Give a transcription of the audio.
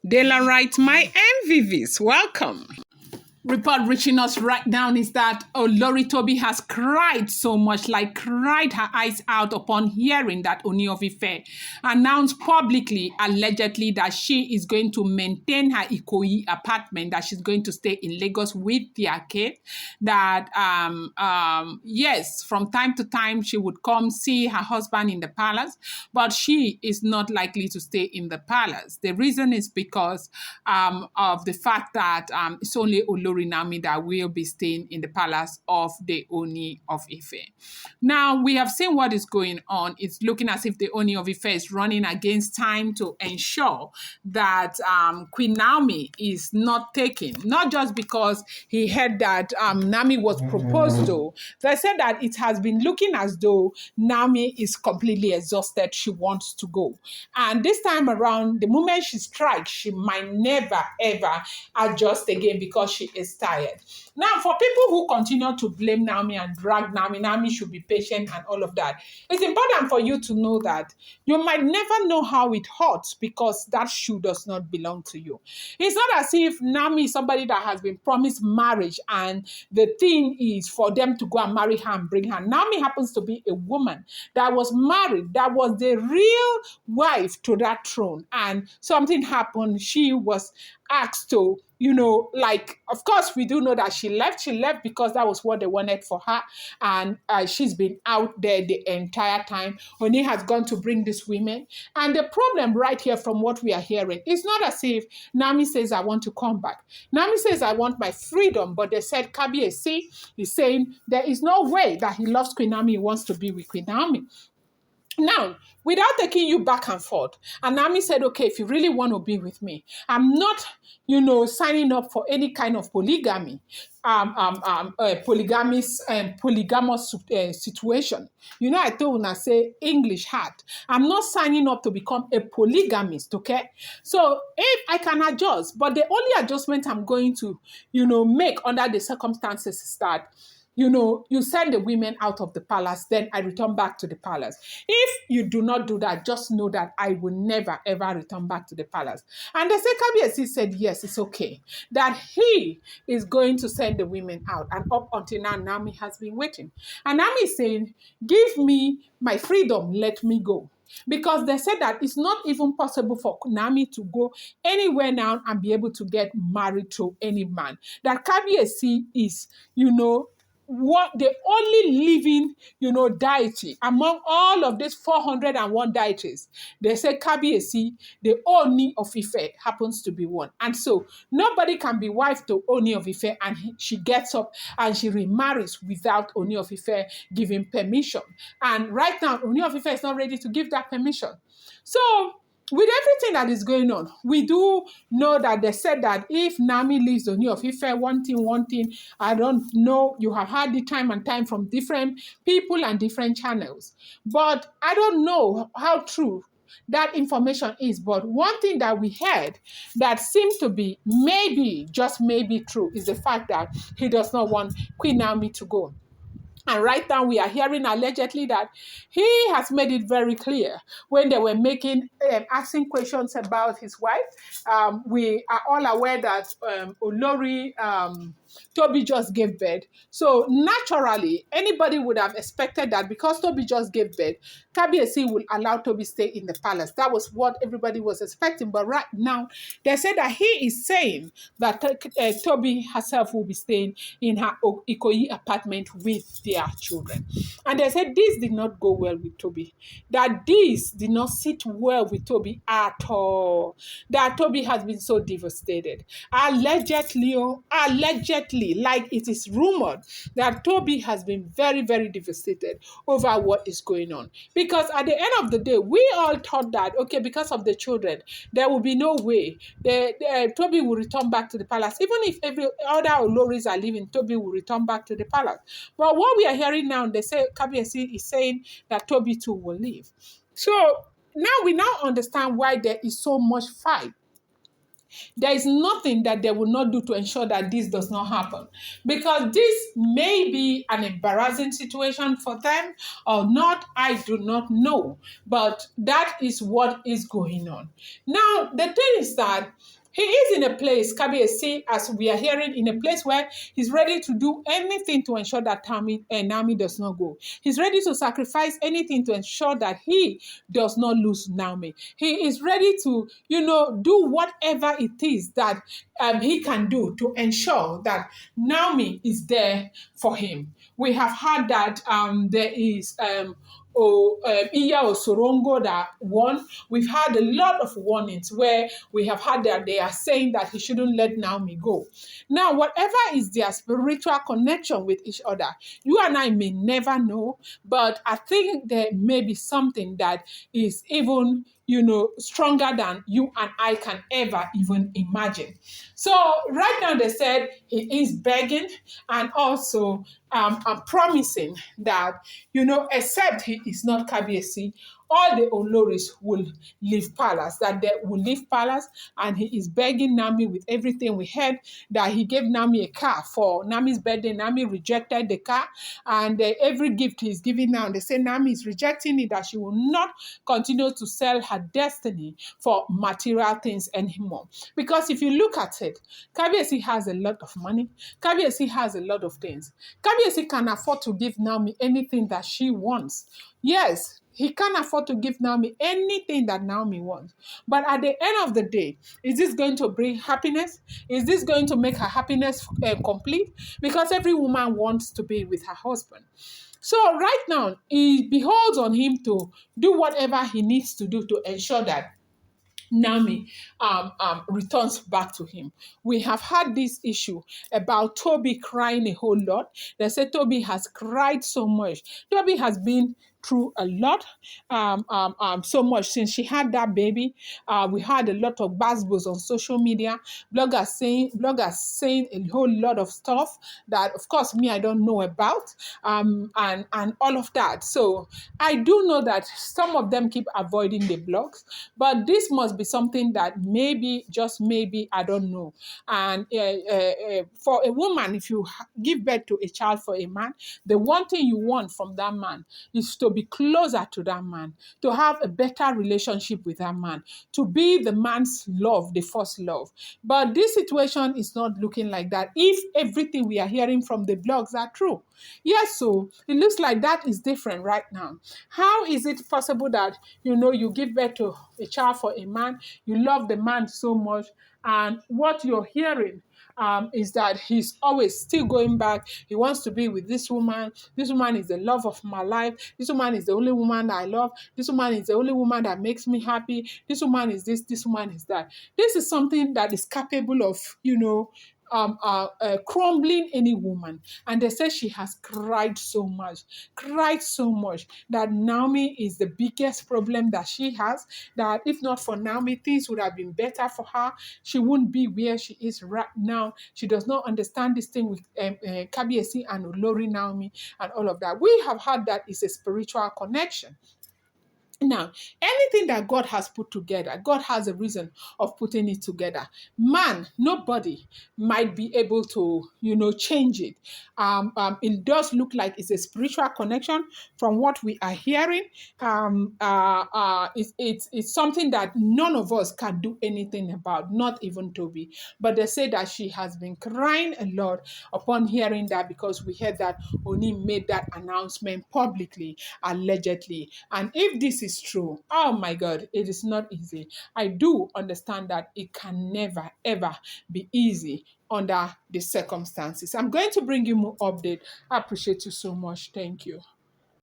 Dela writes, my MVVs, welcome. Report reaching us right now is that Olori Toby has cried so much, like cried her eyes out upon hearing that Ooni of Ife announced publicly, allegedly, that she is going to maintain her Ikoyi apartment, that she's going to stay in Lagos with their kid, that, yes, from time to time she would come see her husband in the palace, but she is not likely to stay in the palace. The reason is because of the fact that it's only Olori Naomi that will be staying in the palace of the Ooni of Ife. Now, we have seen what is going on. It's looking as if the Ooni of Ife is running against time to ensure that Queen Naomi is not taken, not just because he heard that Naomi was proposed to. They said that it has been looking as though Naomi is completely exhausted. She wants to go. And this time around, the moment she strikes, she might never, ever adjust again because she is tired. Now, for people who continue to blame Naomi and drag Naomi should be patient and all of that. It's important for you to know that you might never know how it hurts because that shoe does not belong to you. It's not as if Naomi is somebody that has been promised marriage and the thing is for them to go and marry her and bring her. Naomi happens to be a woman that was married, that was the real wife to that throne, and something happened. She was asked to, of course, we do know that she left. She left because that was what they wanted for her. And she's been out there the entire time. Ooni has gone to bring these women. And the problem right here from what we are hearing, it's not as if Naomi says, I want to come back. Naomi says, I want my freedom. But they said, Kabiasi is saying there is no way that he loves Queen Naomi. He wants to be with Queen Naomi. Now, without taking you back and forth, and Naomi said, okay, if you really want to be with me, I'm not, signing up for any kind of polygamy, polygamous situation. I told Una say English hard. I'm not signing up to become a polygamist, okay? So if I can adjust, but the only adjustment I'm going to, make under the circumstances is that you send the women out of the palace, then I return back to the palace. If you do not do that, just know that I will never, ever return back to the palace. And the Kabiasi said, yes, it's okay, that he is going to send the women out. And up until now, Naomi has been waiting. And Naomi is saying, give me my freedom, let me go. Because they said that it's not even possible for Naomi to go anywhere now and be able to get married to any man. That Kabiasi is, what the only living, deity among all of these 401 deities. They say Kabiasi, the Ooni of Ife, happens to be one. And so nobody can be wife to Ooni of Ife and she gets up and she remarries without Ooni of Ife giving permission. And right now, Ooni of Ife is not ready to give that permission. So with everything that is going on, we do know that they said that if Naomi leaves Ooni of Ife, one thing, I don't know, you have heard it time and time from different people and different channels. But I don't know how true that information is. But one thing that we heard that seems to be maybe, just maybe true, is the fact that he does not want Queen Naomi to go. And right now we are hearing allegedly that he has made it very clear when they were asking questions about his wife. We are all aware that Olori Toby just gave birth. So naturally, anybody would have expected that because Toby just gave birth, Kabiasi will allow Toby stay in the palace. That was what everybody was expecting. But right now, they said that he is saying that Toby herself will be staying in her Ikoyi apartment with their children. And they said this did not go well with Toby. That this did not sit well with Toby at all. That Toby has been so devastated. Allegedly, like it is rumored that Toby has been very, very devastated over what is going on. Because at the end of the day, we all thought that, okay, because of the children, there will be no way Toby will return back to the palace. Even if every other Oloris are leaving, Toby will return back to the palace. But what we are hearing now, they say Kabiasi is saying that Toby too will leave. So now we understand why there is so much fight There is nothing that they will not do to ensure that this does not happen. Because this may be an embarrassing situation for them or not, I do not know. But that is what is going on. Now, the thing is that he is in a place, Kabiasi, as we are hearing, in a place where he's ready to do anything to ensure that Naomi does not go. He's ready to sacrifice anything to ensure that he does not lose Naomi. He is ready to, do whatever it is that he can do to ensure that Naomi is there for him. We have heard that there is Iya Osorongo that won. We've had a lot of warnings where we have had that they are saying that he shouldn't let Naomi go. Now, whatever is their spiritual connection with each other, you and I may never know, but I think there may be something that is even stronger than you and I can ever even imagine. So right now they said he is begging and also promising that, except he is not Kabiesi, all the Oloris will leave palace, that they will leave palace, and he is begging Nami with everything. We heard that he gave Nami a car for Nami's birthday. Nami rejected the car, and every gift he's giving now, they say Nami is rejecting it, that she will not continue to sell her destiny for material things anymore. Because if you look at it, Kabiesi has a lot of money. Kabiesi has a lot of things. Kabiesi can afford to give Naomi anything that she wants. Yes, he can afford to give Naomi anything that Naomi wants. But at the end of the day, is this going to bring happiness? Is this going to make her happiness complete? Because every woman wants to be with her husband. So right now, it beholds on him to do whatever he needs to do to ensure that Naomi returns back to him. We have had this issue about Toby crying a whole lot. They say Toby has cried so much. Toby has been through a lot, so much since she had that baby. We had a lot of buzzwords on social media, bloggers saying a whole lot of stuff that, of course, me I don't know about, and all of that. So I do know that some of them keep avoiding the blogs, but this must be something that maybe, just maybe, I don't know. And for a woman, if you give birth to a child for a man, the one thing you want from that man is to be closer to that man, to have a better relationship with that man, to be the man's love, the first love. But this situation is not looking like that if everything we are hearing from the blogs are true. Yes, so it looks like that is different right now. How is it possible that, you give birth to a child for a man, you love the man so much, and what you're hearing is that he's always still going back. He wants to be with this woman. This woman is the love of my life. This woman is the only woman that I love. This woman is the only woman that makes me happy. This woman is this woman is that. This is something that is capable of, crumbling any woman. And they say she has cried so much that Naomi is the biggest problem that she has, that if not for Naomi, things would have been better for her. She wouldn't be where she is right now. She does not understand this thing with Kabiesi and Olori Naomi and all of that. We have heard that it's a spiritual connection. Now, anything that God has put together, God has a reason of putting it together. Man, nobody might be able to, change it. It does look like it's a spiritual connection from what we are hearing. It's something that none of us can do anything about, not even Toby. But they say that she has been crying a lot upon hearing that, because we heard that Oni made that announcement publicly, allegedly. And if this is true, oh my God, it is not easy. I do understand that it can never, ever be easy under the circumstances. I'm going to bring you more update. I appreciate you so much. Thank you.